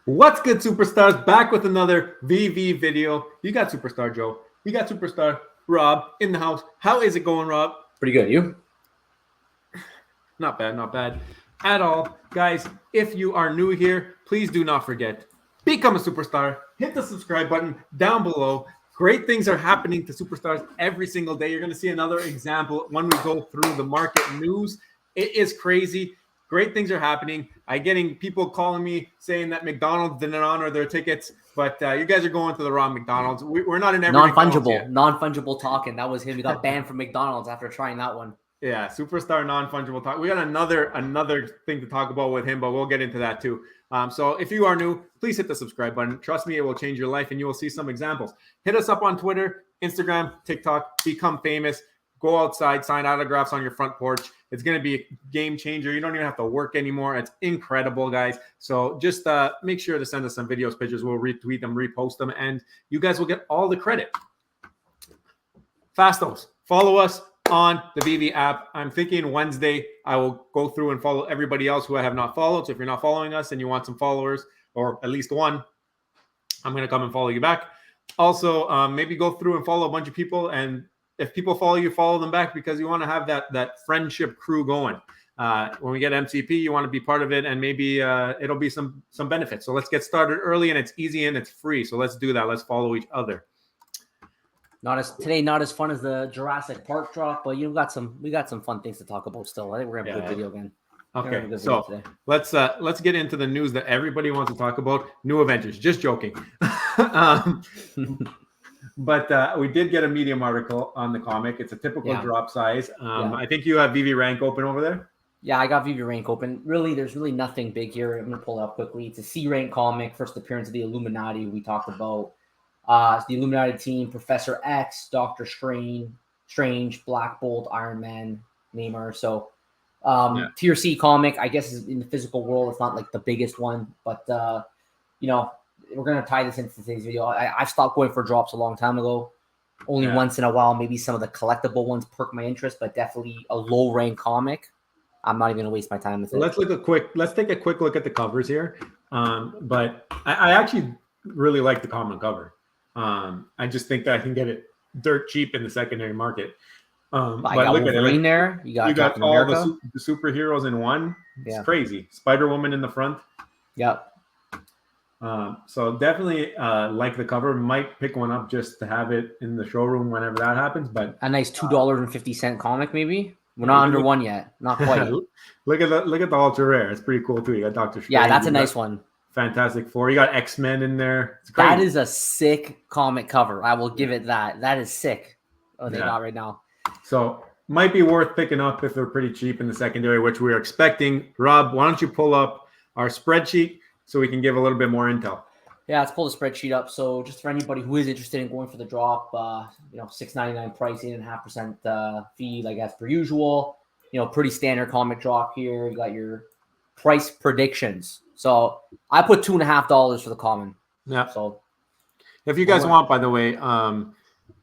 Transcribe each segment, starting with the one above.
What's good, superstars? Back with another VV video. You got Superstar Joe. You got Superstar Rob in the house. How is it going, Rob? Pretty good. You? Not bad at all. Guys, if you are new here, please do not forget, become a superstar. Hit the subscribe button down below. Great things are happening to superstars every single day. You're going to see another example when we go through the market news. It is crazy. Great things are happening. I'm getting people calling me saying that McDonald's didn't honor their tickets, but you guys are going to the wrong McDonald's. We're not in every non-fungible talking. That was him. He got banned from McDonald's after trying that one. Yeah, superstar non-fungible talk. We got another thing to talk about with him, but we'll get into that too. So if you are new, please hit the subscribe button. Trust me, it will change your life, and you will see some examples. Hit us up on Twitter, Instagram, TikTok. Become famous. Go outside, sign autographs on your front porch. It's going to be a game changer. You don't even have to work anymore. It's incredible, guys. So just make sure to send us some videos, pictures. We'll retweet them, repost them, and you guys will get all the credit. Fastos, follow us on the VEVE app. I'm thinking Wednesday I will go through and follow everybody else who I have not followed. So if you're not following us and you want some followers, or at least one, I'm going to come and follow you back. Also, maybe go through and follow a bunch of people, and if people follow you, follow them back, because you want to have that friendship crew going. When we get MCP, you want to be part of it, and maybe it'll be some benefits. So let's get started early, and it's easy and it's free. So let's do that. Let's follow each other. Not as fun as the Jurassic Park drop, but we got some fun things to talk about still. I think we're gonna have a good video again. Okay, so let's get into the news that everybody wants to talk about. New Avengers. Just joking. But we did get a Medium article on the comic. It's a typical drop size. I think you have VV Rank open over there. Yeah, I got VV Rank open. Really, there's really nothing big here. I'm gonna pull it up quickly. It's a C rank comic. First appearance of the Illuminati we talked about. It's the Illuminati team: Professor X, Doctor Strange, Black Bolt, Iron Man, Namor. So tier C comic, I guess, is in the physical world. It's not like the biggest one, but we're going to tie this into today's video. I've stopped going for drops a long time ago. Only once in a while, maybe some of the collectible ones perk my interest, but definitely a low rank comic. I'm not even going to waste my time with it. Let's take a quick look at the covers here. But I actually really like the common cover. I just think that I can get it dirt cheap in the secondary market. But look at it. There. You got all the superheroes in one. It's crazy. Spider-Woman in the front. Yep. So definitely like the cover. Might pick one up just to have it in the showroom whenever that happens. But a nice $2.50 comic, maybe. We're not under one yet. Not quite. Look at the ultra rare. It's pretty cool too. You got Doctor Strange. Yeah, that's a nice one. Fantastic Four. You got X-Men in there. It's that is a sick comic cover. I will give it that. That is sick. Oh, they got right now. So might be worth picking up if they're pretty cheap in the secondary, which we're expecting. Rob, why don't you pull up our spreadsheet so we can give a little bit more intel? Yeah, let's pull the spreadsheet up. So just for anybody who is interested in going for the drop, $6.99 price, 8.5% fee, like as per usual. Pretty standard comic drop here. You got your price predictions. So I put $2.50 for the common. Yeah. So if you guys want, by the way,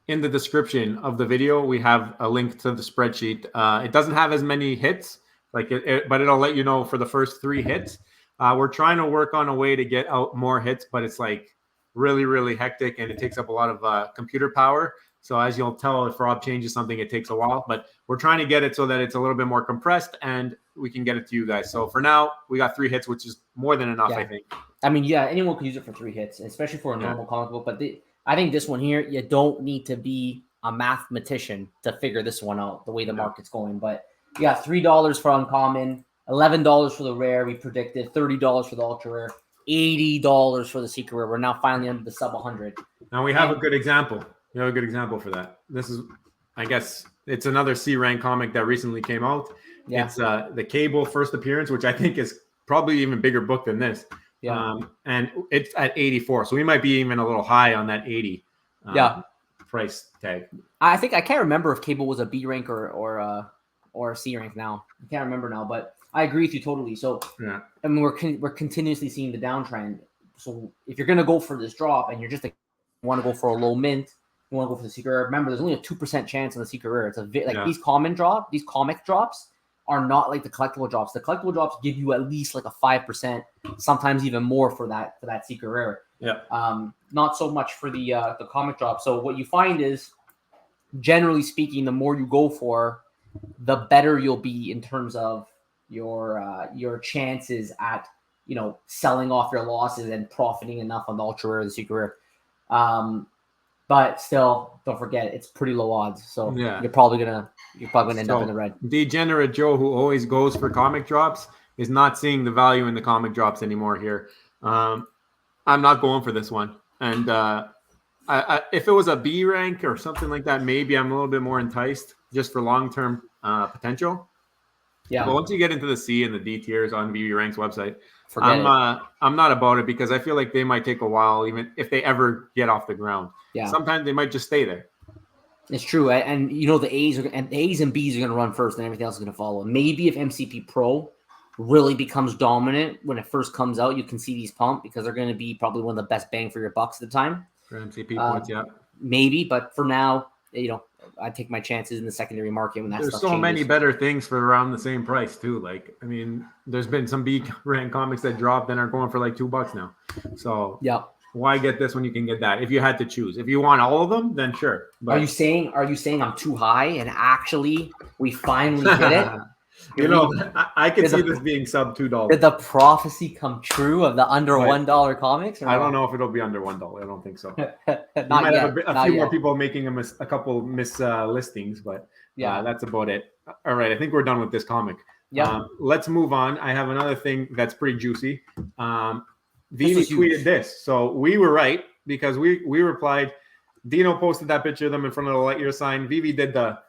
in the description of the video, we have a link to the spreadsheet. It doesn't have as many hits, but it'll let you know for the first 3 hits. We're trying to work on a way to get out more hits, but it's like really, really hectic, and it takes up a lot of computer power. So as you'll tell, if Rob changes something, it takes a while, but we're trying to get it so that it's a little bit more compressed and we can get it to you guys. So for now, we got 3 hits, which is more than enough, I think. I mean, anyone can use it for 3 hits, especially for a normal comic book. But I think this one here, you don't need to be a mathematician to figure this one out, the way the market's going. But you got $3 for uncommon, $11 for the rare. We predicted $30 for the ultra rare, $80 for the secret rare. We're now finally under the sub 100. Now we have a good example. We have a good example for that. This is, I guess, it's another C rank comic that recently came out. Yeah. It's the Cable first appearance, which I think is probably even bigger book than this. Yeah. And it's at 84, so we might be even a little high on that 80. Price tag. I can't remember if Cable was a B rank or a C rank now. I can't remember now, but I agree with you totally. So I mean, we're continuously seeing the downtrend. So if you're gonna go for this drop and you're just want to go for a low mint, you want to go for the secret rare. Remember, there's only a 2% chance on the secret rare. It's these comic drops are not like the collectible drops. The collectible drops give you at least like a 5%, sometimes even more for that secret rare. Yeah. Not so much for the comic drop. So what you find is, generally speaking, the more you go for, the better you'll be in terms of your chances at selling off your losses and profiting enough on the ultra rare, the secret rare. But still, don't forget it's pretty low odds. So Yeah. you're probably gonna end up in the red. Degenerate Joe, who always goes for comic drops, is not seeing the value in the comic drops anymore here. I'm not going for this one. And if it was a B rank or something like that, maybe I'm a little bit more enticed just for long-term potential. Yeah. But once you get into the C and the D tiers on VV Rank's website, Forget it. I'm not about it because I feel like they might take a while, even if they ever get off the ground. Yeah. Sometimes they might just stay there. It's true, and the A's and B's are going to run first, and everything else is going to follow. Maybe if MCP Pro really becomes dominant when it first comes out, you can see these pump because they're going to be probably one of the best bang for your bucks at the time. For MCP points, yeah. Maybe, but for now, I take my chances in the secondary market when that There's stuff so changes. many better things for around the same price too. Like, I mean, there's been some B rank comics that dropped and are going for like $2 now. So yeah, why get this when you can get that? If you had to choose, if you want all of them, then sure. But are you saying I'm too high and actually we finally did it? I can see this being sub $2. Did the prophecy come true of the under $1 comics? I don't know if it'll be under $1. I don't think so. Not might yet. have a few more people making a couple listings, but yeah, that's about it. All right, I think we're done with this comic. Yeah. Let's move on. I have another thing that's pretty juicy. Vini tweeted this, so we were right because we replied. Dino posted that picture of them in front of the Lightyear sign. Vivi did the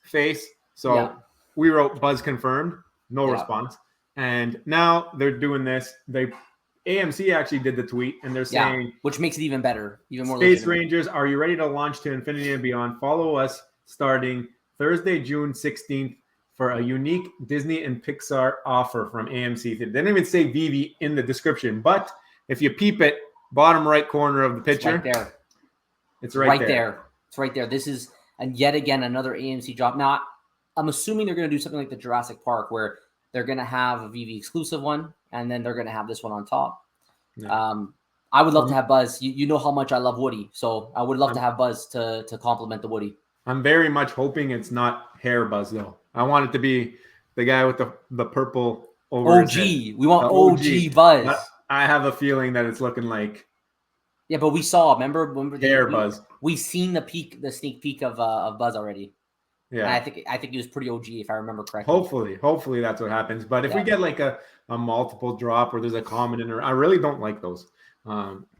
face, so we wrote buzz confirmed, no response. And now they're doing this. AMC actually did the tweet, and they're saying, which makes it even better, even more. Space Rangers, are you ready to launch to infinity and beyond? Follow us starting Thursday, June 16th for a unique Disney and Pixar offer from AMC. They didn't even say Vivi in the description, but if you peep it, bottom right corner of the picture, it's right there. It's right there. It's right there. This is, and yet again, another AMC drop. Now, I'm assuming they're going to do something like the Jurassic Park where they're going to have a VV exclusive one, and then they're going to have this one on top. Yeah. I would love to have Buzz. You know how much I love Woody, so I would love to have Buzz to complement the Woody. I'm very much hoping it's not hair Buzz, though. I want it to be the guy with the purple over OG. We want OG Buzz. I have a feeling that it's looking like. Yeah, but we saw. Remember hair Buzz. We seen the sneak peek of Buzz already. Yeah, and I think he was pretty OG if I remember correctly. Hopefully that's what happens. But if we get like a multiple drop or there's a common in there, I really don't like those.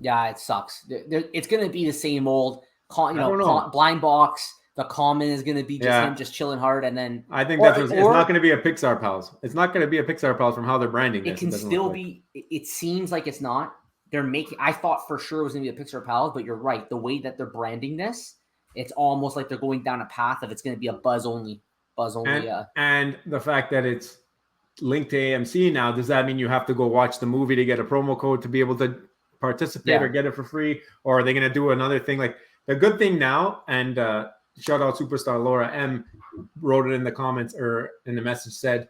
Yeah, it sucks. It's gonna be the same old, blind box. The common is gonna be just him just chilling hard, and then I think it's not gonna be a Pixar Pals. It's not gonna be a Pixar Pals from how they're branding this. It can still be. It seems like it's not. I thought for sure it was gonna be a Pixar Pals, but you're right. The way that they're branding this, it's almost like they're going down a path of it's going to be a Buzz only. And the fact that it's linked to AMC now, does that mean you have to go watch the movie to get a promo code to be able to participate or get it for free? Or are they going to do another thing? Like the good thing now, and shout out superstar Laura M wrote it in the comments or in the message, said,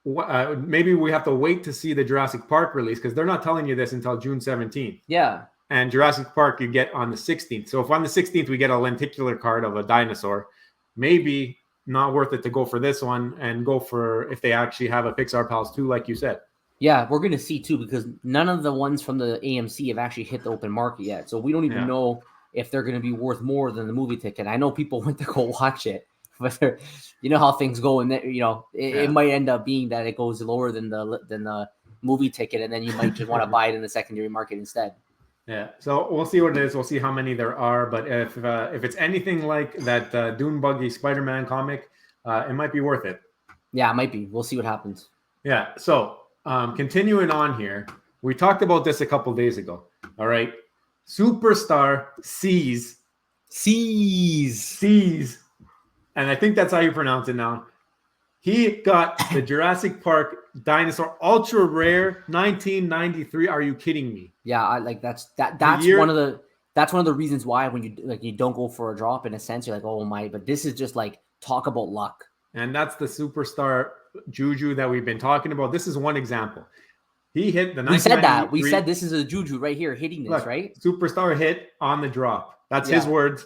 maybe we have to wait to see the Jurassic Park release because they're not telling you this until June 17th. Yeah. And Jurassic Park you get on the 16th. So if on the 16th we get a lenticular card of a dinosaur, maybe not worth it to go for this one and go for if they actually have a Pixar Pals 2, like you said. Yeah, we're going to see too because none of the ones from the AMC have actually hit the open market yet. So we don't even know if they're going to be worth more than the movie ticket. I know people went to go watch it, but you know how things go, and it might end up being that it goes lower than the movie ticket, and then you might just want to buy it in the secondary market instead. Yeah, so we'll see what it is. We'll see how many there are. But if it's anything like that Dune Buggy Spider-Man comic, it might be worth it. Yeah, it might be. We'll see what happens. Yeah, so continuing on here, we talked about this a couple days ago. All right, Superstar sees, and I think that's how you pronounce it now. He got the Jurassic Park dinosaur ultra rare 1993. Are you kidding me? Yeah, that's one of the reasons why when you don't go for a drop in a sense, you're like, oh my, but this is just like talk about luck. And that's the superstar Juju that we've been talking about. This is one example. He hit the 1993. We said that. We said this is a Juju right here hitting this, look, right? Superstar hit on the drop. That's his words.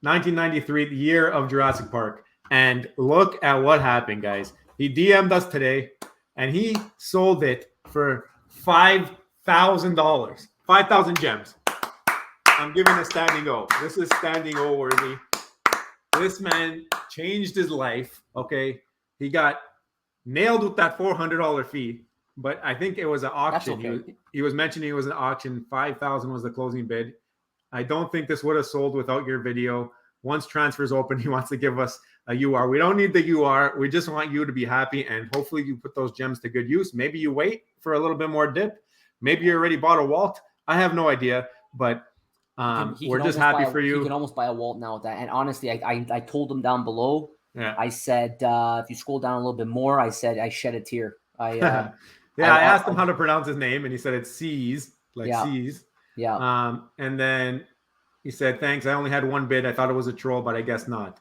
1993, the year of Jurassic Park. And look at what happened, guys. He DM'd us today, and he sold it for $5,000. 5,000 gems. I'm giving a standing O. This is standing O worthy. This man changed his life, okay? He got nailed with that $400 fee, but I think it was an auction. Okay. He was mentioning it was an auction. 5,000 was the closing bid. I don't think this would have sold without your video. Once transfers open, he wants to give us a UR. We don't need the UR. We just want you to be happy, and hopefully you put those gems to good use. Maybe you wait for a little bit more dip. Maybe you already bought a Walt. I have no idea, but we're just happy for you. You can almost buy a Walt now with that. And honestly, I told him down below. Yeah. I said, if you scroll down a little bit more, I said I shed a tear. I asked him how to pronounce his name, and he said it's C's, like C's. Yeah. And then he said, thanks. I only had one bid. I thought it was a troll, but I guess not.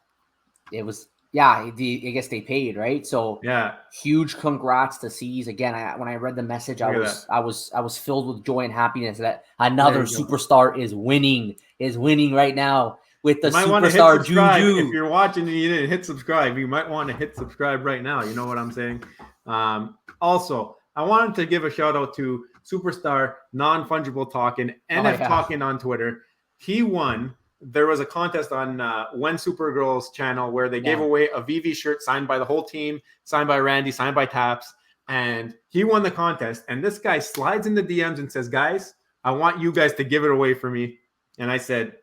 It was, I guess they paid, right? So yeah, huge congrats to C's. Again, when I read the message, I was filled with joy and happiness that another superstar is winning right now with the superstar Juju. If you're watching and you didn't hit subscribe, you might want to hit subscribe right now. You know what I'm saying? Also, I wanted to give a shout out to Superstar Non-Fungible Talking, NF Talking on Twitter. He won. There was a contest on When Supergirl's channel where they gave away a VEVE shirt signed by the whole team, signed by Randy, signed by Taps, and he won the contest. And this guy slides in the DMs and says, guys, I want you guys to give it away for me. And I said,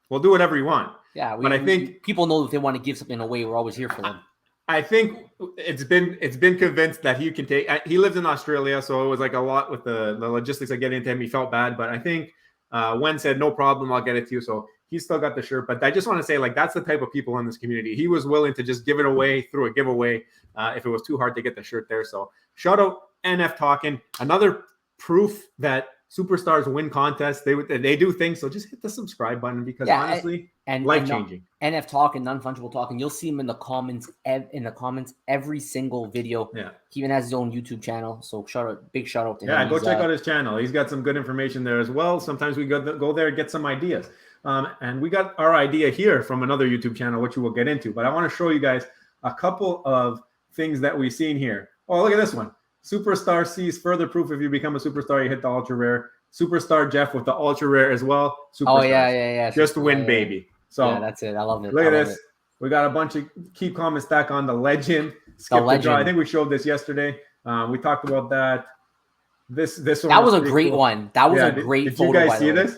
well, do whatever you want. Yeah, but I think people know if they want to give something away, we're always here for them. I think it's been convinced that he can take. He lives in Australia, so it was like a lot with the logistics of getting to him. He felt bad, but I think Wen said no problem, I'll get it to you. So he still got the shirt. But I just want to say, like, that's the type of people in this community. He was willing to just give it away through a giveaway if it was too hard to get the shirt there. So shout out NF Talking. Another proof that superstars win contests. They do things. So just hit the subscribe button because honestly, life changing. NF Talking, Non-Fungible Talking. You'll see him in the comments. Every single video. Yeah, he even has his own YouTube channel. So big shout out to him. Yeah, go check out his channel. He's got some good information there as well. Sometimes we go there and get some ideas. And we got our idea here from another YouTube channel, which we will get into. But I want to show you guys a couple of things that we've seen here. Oh, look at this one. Superstar sees further proof if you become a superstar, you hit the ultra rare. Superstar Jeff with the ultra rare as well. Superstars. Oh, yeah. Just win, baby. So yeah, that's it. I love it. Look at this. We got a bunch of keep comment stack on the legend. Skip the draw. I think we showed this yesterday. We talked about that. This one. That was a great one. That was a great did photo. Did you guys see this?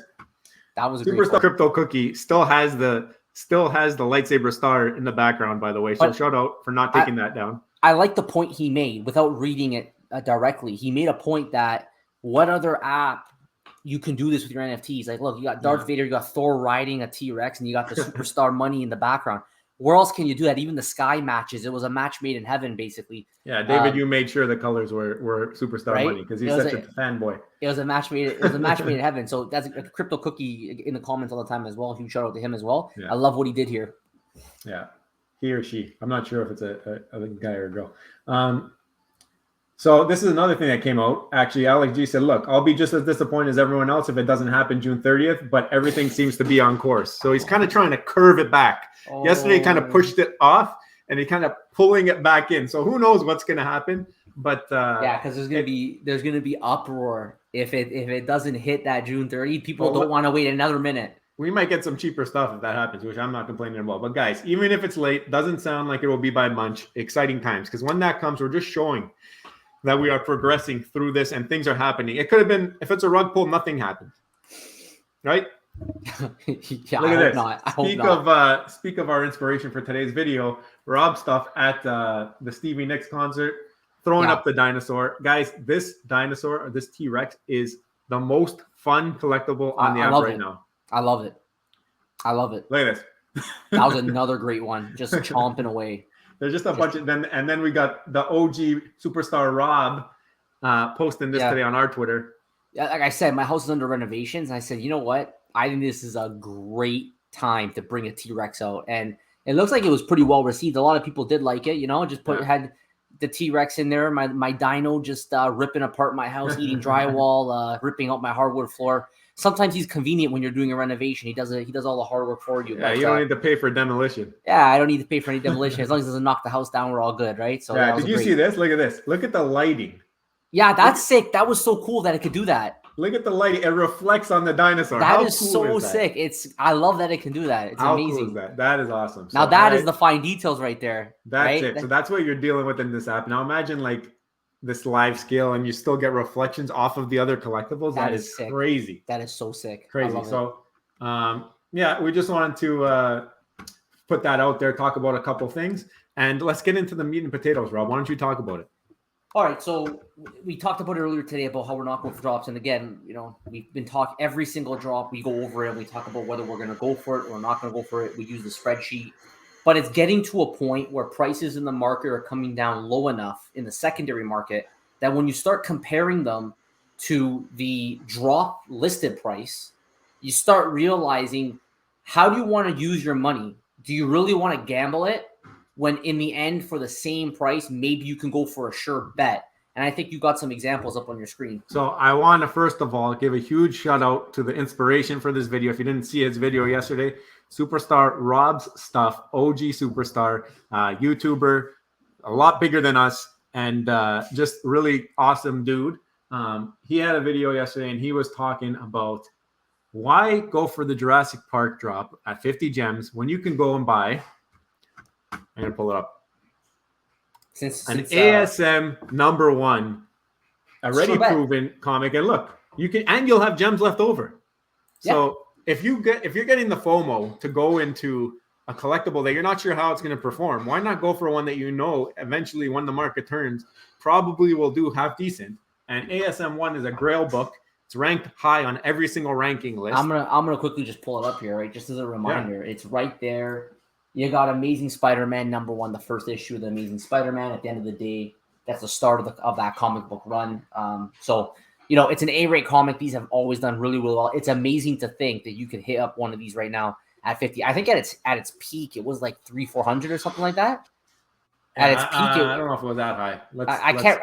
That was a Superstar Crypto Cookie still has the lightsaber star in the background, by the way. So shout out for not taking that down. I like the point he made without reading it directly. He made a point that what other app you can do this with your NFTs? Like, look, you got Darth Vader, you got Thor riding a T-Rex, and you got the superstar money in the background. Where else can you do that? Even the sky matches. It was a match made in heaven, basically. Yeah, David, you made sure the colors were superstar money because he's such a fanboy. It was a match made. It was a match made in heaven. So that's a Crypto Cookie in the comments all the time as well. Huge shout out to him as well. Yeah. I love what he did here. Yeah, he or she. I'm not sure if it's a guy or a girl. So this is another thing that came out. Actually, Alex G said, look, I'll be just as disappointed as everyone else if it doesn't happen June 30th, but everything seems to be on course. So he's kind of trying to curve it back. Oh. Yesterday, he kind of pushed it off, and he kind of pulling it back in. So who knows what's going to happen? But yeah, because there's going to be uproar if it doesn't hit that June 30th. People don't want to wait another minute. We might get some cheaper stuff if that happens, which I'm not complaining about. But guys, even if it's late, doesn't sound like it will be by Munch. Exciting times, because when that comes, we're just showing that we are progressing through this and things are happening. It could have been, if it's a rug pull, nothing happened. Right? Yeah, look at this. I hope not. Speak of our inspiration for today's video, Rob Stuff at the Stevie Nicks concert, throwing up the dinosaur. Guys, this dinosaur, or this T-Rex, is the most fun collectible on the app right now. I love it. Look at this. That was another great one. Just chomping away. There's just a bunch of them. And then we got the OG superstar Rob posting this today on our Twitter. Yeah, like I said, my house is under renovations. And I said, you know what? I think this is a great time to bring a T-Rex out. And It looks like it was pretty well received. A lot of people did like it. Just had the T-Rex in there. My dino just ripping apart my house, eating drywall, ripping out my hardwood floor. Sometimes he's convenient when you're doing a renovation. He does all the hard work for you. Yeah, you don't need to pay for demolition. Yeah, I don't need to pay for any demolition. As long as it doesn't knock the house down, we're all good, right? So yeah, did you see this? Look at this. Look at the lighting. Yeah, that's sick. That was so cool that it could do that. Look at the lighting. It reflects on the dinosaur. That is so sick. I love that it can do that. It's amazing. How cool is that? That is awesome. Now that is the fine details right there. That's it. So that's what you're dealing with in this app. Now imagine like this live scale and you still get reflections off of the other collectibles. That is sick. Crazy. That is so sick. Crazy. So yeah, we just wanted to put that out there, talk about a couple things, and let's get into the meat and potatoes, Rob. Why don't you talk about it? All right, so we talked about it earlier today about how we're not going for drops, and again, we've been talking every single drop. We go over it. We talk about whether we're going to go for it or not going to go for it. We use the spreadsheet, but it's getting to a point where prices in the market are coming down low enough in the secondary market that when you start comparing them to the drop listed price, you start realizing, how do you want to use your money? Do you really want to gamble it? When in the end, for the same price, maybe you can go for a sure bet. And I think you got some examples up on your screen. So I want to, first of all, give a huge shout out to the inspiration for this video. If you didn't see his video yesterday, Superstar Rob's Stuff, OG Superstar, YouTuber, a lot bigger than us, and just really awesome dude. He had a video yesterday, and he was talking about why go for the Jurassic Park drop at 50 gems when you can go and buy... I'm going to pull it up. Since ASM #1, already proven comic, and look, you'll have gems left over. Yeah. So if you're getting the FOMO to go into a collectible that you're not sure how it's going to perform, why not go for one that eventually when the market turns probably will do half decent? And ASM 1 is a Grail book. It's ranked high on every single ranking list. I'm gonna quickly just pull it up here, right? Just as a reminder, It's right there. You got Amazing Spider-Man #1, the first issue of the Amazing Spider-Man. At the end of the day, that's the start of that comic book run. So it's an A-rate comic. These have always done really, really well. It's amazing to think that you could hit up one of these right now at 50. I think at its peak, it was like 300-400 or something like that. At its peak, I don't know if it was that high.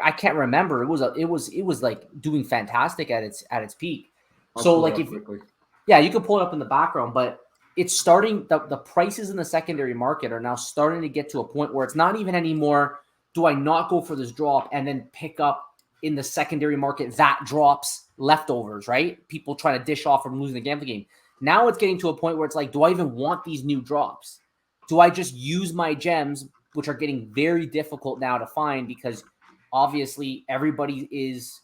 I can't remember. It was like doing fantastic at its peak. You could pull it up in the background, but it's starting, the prices in the secondary market are now starting to get to a point where it's not even anymore, do I not go for this drop and then pick up in the secondary market that drops leftovers, right? People trying to dish off from losing the gambling game. Now it's getting to a point where it's like, do I even want these new drops? Do I just use my gems, which are getting very difficult now to find because obviously everybody is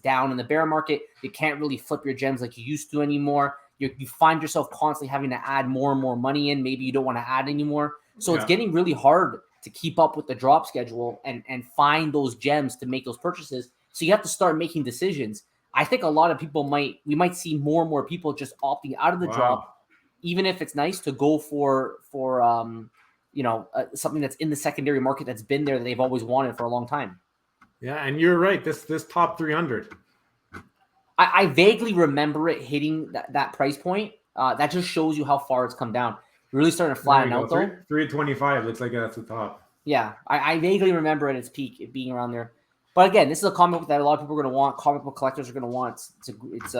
down in the bear market. You can't really flip your gems like you used to anymore. You find yourself constantly having to add more and more money in. Maybe you don't want to add anymore. So It's getting really hard to keep up with the drop schedule and find those gems to make those purchases. So you have to start making decisions. I think a lot of people we might see more and more people just opting out of the drop, even if it's nice to go for something that's in the secondary market that's been there that they've always wanted for a long time. Yeah, and you're right. This top 300. I vaguely remember it hitting that price point. That just shows you how far it's come down. Really starting to flatten out, though. 325 looks like that's the top. Yeah, I vaguely remember at its peak it being around there. But again, this is a comic book that a lot of people are going to want. Comic book collectors are going to want. It's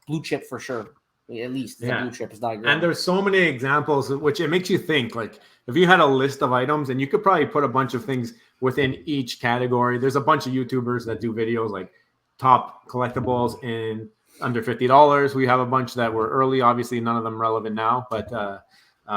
blue chip for sure. At least it's a blue chip. It's not great. And there's so many examples, which it makes you think. Like if you had a list of items, and you could probably put a bunch of things within each category. There's a bunch of YouTubers that do videos like top collectibles in under $50. We have a bunch that were early, obviously none of them relevant now, but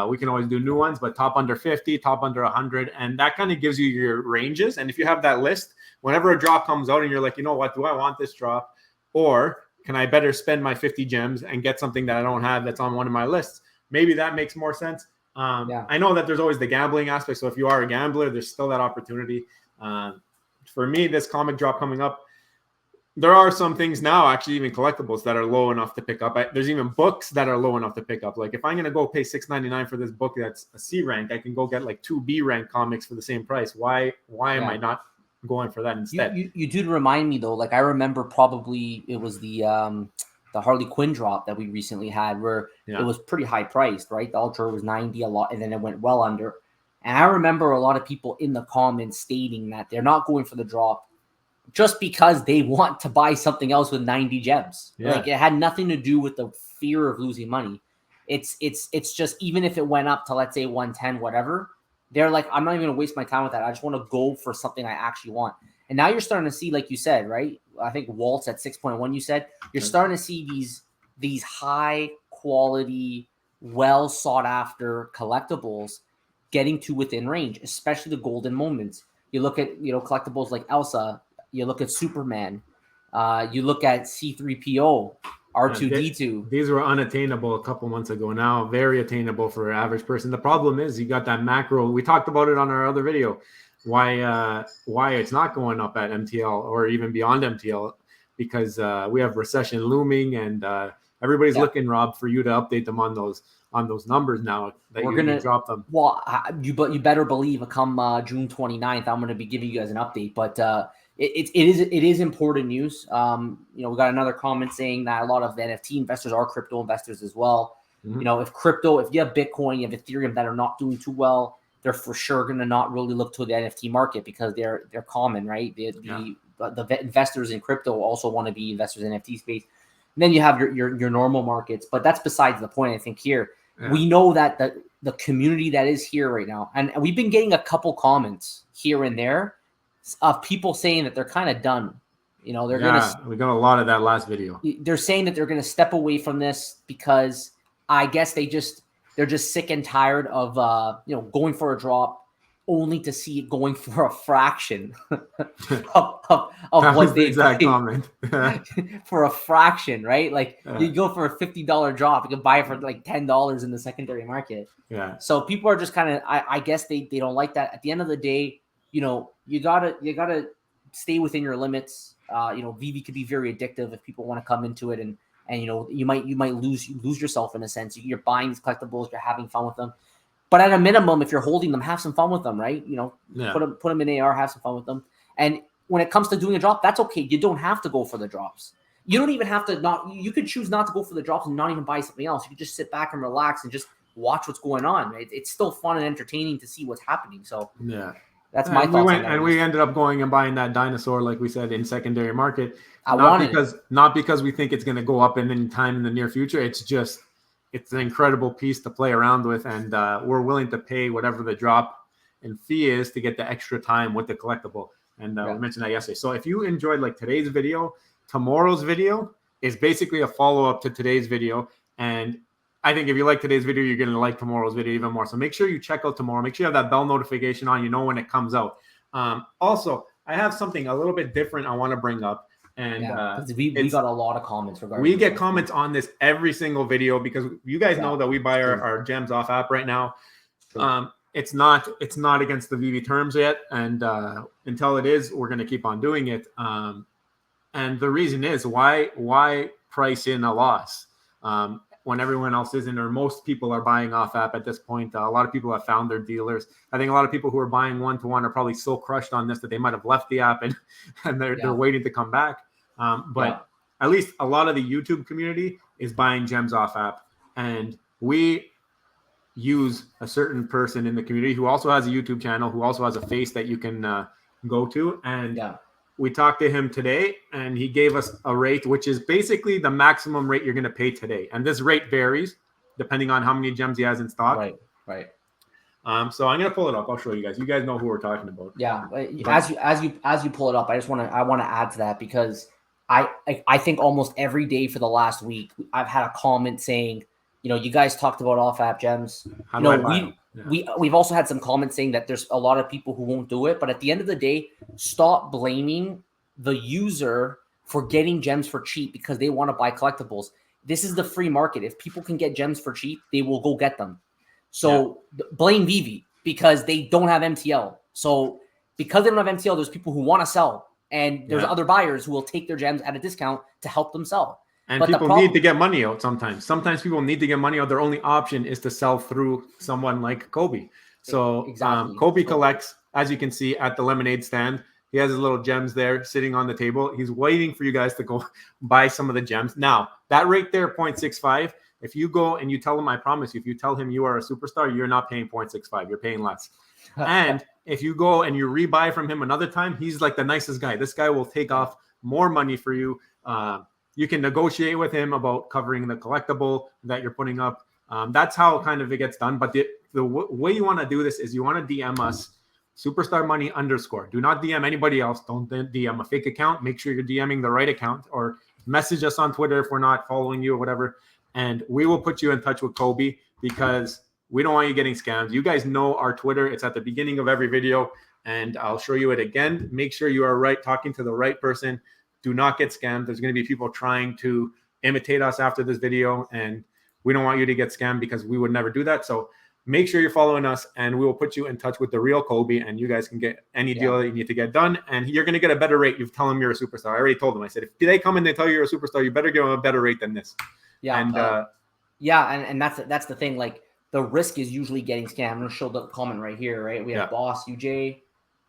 we can always do new ones, but top under 50, top under 100, and that kind of gives you your ranges. And if you have that list, whenever a drop comes out and you're like, you know what, do I want this drop, or can I better spend my 50 gems and get something that I don't have that's on one of my lists? Maybe that makes more sense. I know that there's always the gambling aspect, so if you are a gambler, there's still that opportunity. For me, this comic drop coming up, there are some things now, actually even collectibles, that are low enough to pick up. There's even books that are low enough to pick up. Like if I'm going to go pay $6.99 for this book that's a C rank, I can go get like 2 B rank comics for the same price. Why am I not going for that instead? You did remind me though. Like I remember probably it was the the Harley Quinn drop that we recently had, where it was pretty high priced, right? The Ultra was 90 a lot, and then it went well under. And I remember a lot of people in the comments stating that they're not going for the drop just because they want to buy something else with 90 gems. Like it had nothing to do with the fear of losing money. It's just, even if it went up to, let's say, 110, whatever, they're like, I'm not even gonna waste my time with that. I just want to go for something I actually want. And now you're starting to see, like you said, right? I think Walt's at 6.1. You said you're starting to see these high quality, well sought after collectibles getting to within range, especially the golden moments. You look at collectibles like Elsa. You look at Superman. You look at C3PO. R2D2. These were unattainable a couple months ago. Now very attainable for an average person. The problem is you got that macro. We talked about it on our other video. Why it's not going up at MTL or even beyond MTL, because we have recession looming, and everybody's looking, Rob, for you to update them on those numbers now that we're gonna drop them. Well, you better believe come June 29th, I'm gonna be giving you guys an update. But it is important news. We got another comment saying that a lot of NFT investors are crypto investors as well. If you have Bitcoin, you have Ethereum that are not doing too well, they're for sure going to not really look to the NFT market because they're common, right? The investors in crypto also want to be investors in NFT space. And then you have your normal markets, but that's besides the point. I think here we know that the community that is here right now, and we've been getting a couple comments here and there of people saying that they're kind of done. We got a lot of that last video. They're saying that they're going to step away from this because I guess they're just sick and tired of going for a drop only to see it going for a fraction of what they exact comment. For a fraction, right? Like you go for a $50 drop, you can buy it for like $10 in the secondary market. Yeah. So people are just kind of, I guess they don't like that. At the end of the day, you gotta stay within your limits. VeVe could be very addictive if people want to come into it, and you might lose yourself in a sense. You're buying these collectibles, you're having fun with them, but at a minimum, if you're holding them, have some fun with them, right? Put them in AR, have some fun with them. And when it comes to doing a drop, that's okay. You don't have to go for the drops. You don't even have to you could choose not to go for the drops and not even buy something else. You could just sit back and relax and just watch what's going on. It's still fun and entertaining to see what's happening. So that's my thoughts. We ended up going and buying that dinosaur, like we said, in secondary market. Not because we think it's going to go up in any time in the near future. It's an incredible piece to play around with, and we're willing to pay whatever the drop and fee is to get the extra time with the collectible. And we mentioned that yesterday. So if you enjoyed like today's video, tomorrow's video is basically a follow-up to today's video. And I think if you like today's video, you're going to like tomorrow's video even more. So make sure you check out tomorrow. Make sure you have that bell notification on, when it comes out. Also, I have something a little bit different I want to bring up. And we got a lot of comments regarding we get comments on this every single video because you guys know that we buy our gems off app right now. It's not against the VeVe terms yet, and until it is, we're going to keep on doing it. And the reason is why price in a loss when everyone else isn't, or most people are buying off app at this point. A lot of people have found their dealers. I think a lot of people who are buying one-to-one are probably so crushed on this that they might have left the app and they're waiting to come back. But at least a lot of the YouTube community is buying gems off app, and we use a certain person in the community who also has a YouTube channel, who also has a face that you can go to. And we talked to him today, and he gave us a rate, which is basically the maximum rate you're going to pay today. And this rate varies depending on how many gems he has in stock. Right. So I'm going to pull it up. I'll show you guys. You guys know who we're talking about. Yeah. As you pull it up, I want to add to that because I think almost every day for the last week, I've had a comment saying, you guys talked about off app gems. We've also had some comments saying that there's a lot of people who won't do it. But at the end of the day, stop blaming the user for getting gems for cheap because they want to buy collectibles. This is the free market. If people can get gems for cheap, they will go get them. So blame VeVe because they don't have MTL. So because they don't have MTL, there's people who want to sell. And there's other buyers who will take their gems at a discount to help them sell. And people need to get money out sometimes. Sometimes people need to get money out. Their only option is to sell through someone like Kobe. So Kobe collects, as you can see, at the lemonade stand. He has his little gems there sitting on the table. He's waiting for you guys to go buy some of the gems. Now, that rate there, 0.65, if you go and you tell him, I promise you, if you tell him you are a superstar, you're not paying 0.65. You're paying less. And if you go and you rebuy from him another time, he's like the nicest guy. This guy will take off more money for you. You can negotiate with him about covering the collectible that you're putting up. That's how kind of it gets done. But the way you want to do this is you want to DM us Superstar Money _. Do not DM anybody else. Don't DM a fake account. Make sure you're DMing the right account, or message us on Twitter if we're not following you or whatever. And we will put you in touch with Kobe, because we don't want you getting scammed. You guys know our Twitter. It's at the beginning of every video, and I'll show you it again. Make sure you are talking to the right person. Do not get scammed. There's going to be people trying to imitate us after this video, and we don't want you to get scammed, because we would never do that. So make sure you're following us, and we will put you in touch with the real Kobe, and you guys can get any deal that you need to get done, and you're going to get a better rate. You tell them you're a superstar. I already told them. I said, if they come and they tell you you're a superstar, you better give them a better rate than this. Yeah. And and that's the thing. Like, the risk is usually getting scammed. I'm going to show the comment right here, right? We have Boss UJ.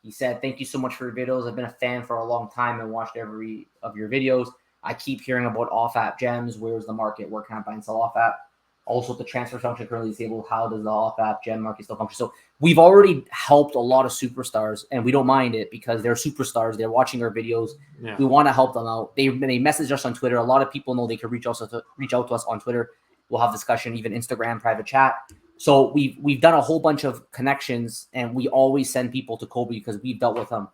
He said, thank you so much for your videos. I've been a fan for a long time and watched every of your videos. I keep hearing about off-app gems. Where's the market? Where can I buy and sell off-app? Also, the transfer function currently disabled. How does the off-app gem market still function? So we've already helped a lot of superstars, and we don't mind it, because they're superstars. They're watching our videos. Yeah. We want to help them out. They message us on Twitter. A lot of people know they can reach out to us on Twitter. We'll have discussion, even Instagram, private chat. So we've done a whole bunch of connections, and we always send people to Kobe because we've dealt with him.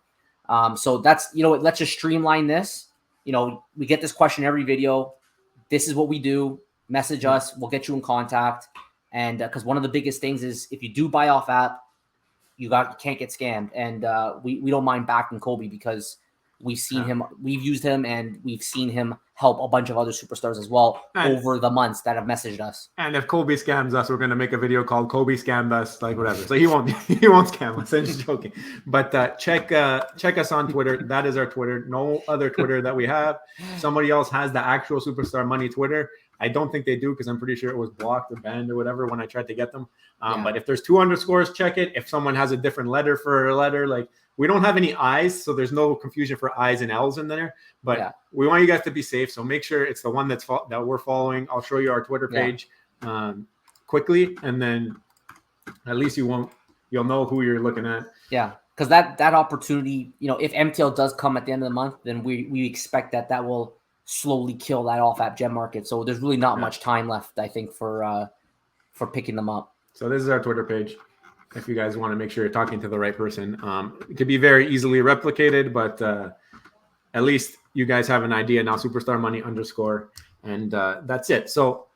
So that's, let's just streamline this. We get this question every video. This is what we do. Message us. We'll get you in contact. And because one of the biggest things is, if you do buy off app, you can't get scammed. And we don't mind backing Kobe, because we've seen him, we've used him, and we've seen him help a bunch of other superstars as well over the months that have messaged us. And if Kobe scams us, we're going to make a video called Kobe Scammed Us, like whatever. So he won't scam us. I'm just joking. But check us on Twitter. That is our Twitter. No other Twitter that we have. Somebody else has the actual Superstar Money Twitter. I don't think they do, because I'm pretty sure it was blocked or banned or whatever when I tried to get them. But if there's 2 underscores, check it. If someone has a different letter for a letter, like, we don't have any I's, so there's no confusion for I's and L's in there. But we want you guys to be safe, so make sure it's the one that we're following. I'll show you our Twitter page quickly, and then at least you'll know who you're looking at. Yeah, because that opportunity, if MTL does come at the end of the month, then we expect that will slowly kill that off-app gem market. So there's really not much time left, I think, for picking them up. So this is our Twitter page. If you guys want to make sure you're talking to the right person, it could be very easily replicated, but at least you guys have an idea now. Superstar Money _, and that's it. So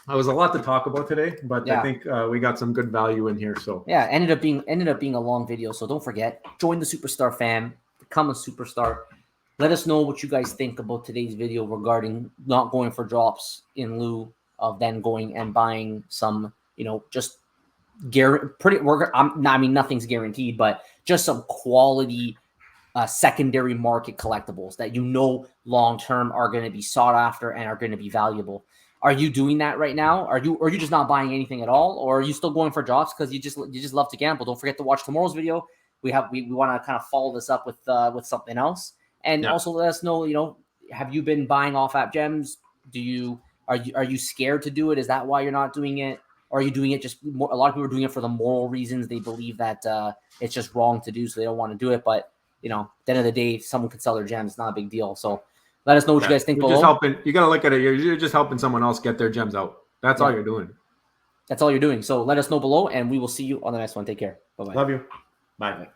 it was a lot to talk about today, but I think we got some good value in here. So ended up being a long video. So don't forget, join the Superstar fam, become a superstar. Let us know what you guys think about today's video regarding not going for drops in lieu of then going and buying some, just nothing's guaranteed, but just some quality secondary market collectibles that long term are going to be sought after and are going to be valuable. Are you doing that right now? Are you just not buying anything at all, or are you still going for drops because you just love to gamble? Don't forget to watch tomorrow's video. We want to kind of follow this up with something else, and also let us know. Have you been buying off app gems? Are you scared to do it? Is that why you're not doing it? Or are you doing it a lot of people are doing it for the moral reasons. They believe that it's just wrong to do, so they don't want to do it. But, at the end of the day, someone could sell their gems. It's not a big deal. So let us know what you guys think below. Just helping. You got to look at it. You're just helping someone else get their gems out. That's all you're doing. That's all you're doing. So let us know below, and we will see you on the next one. Take care. Bye-bye. Love you. Bye.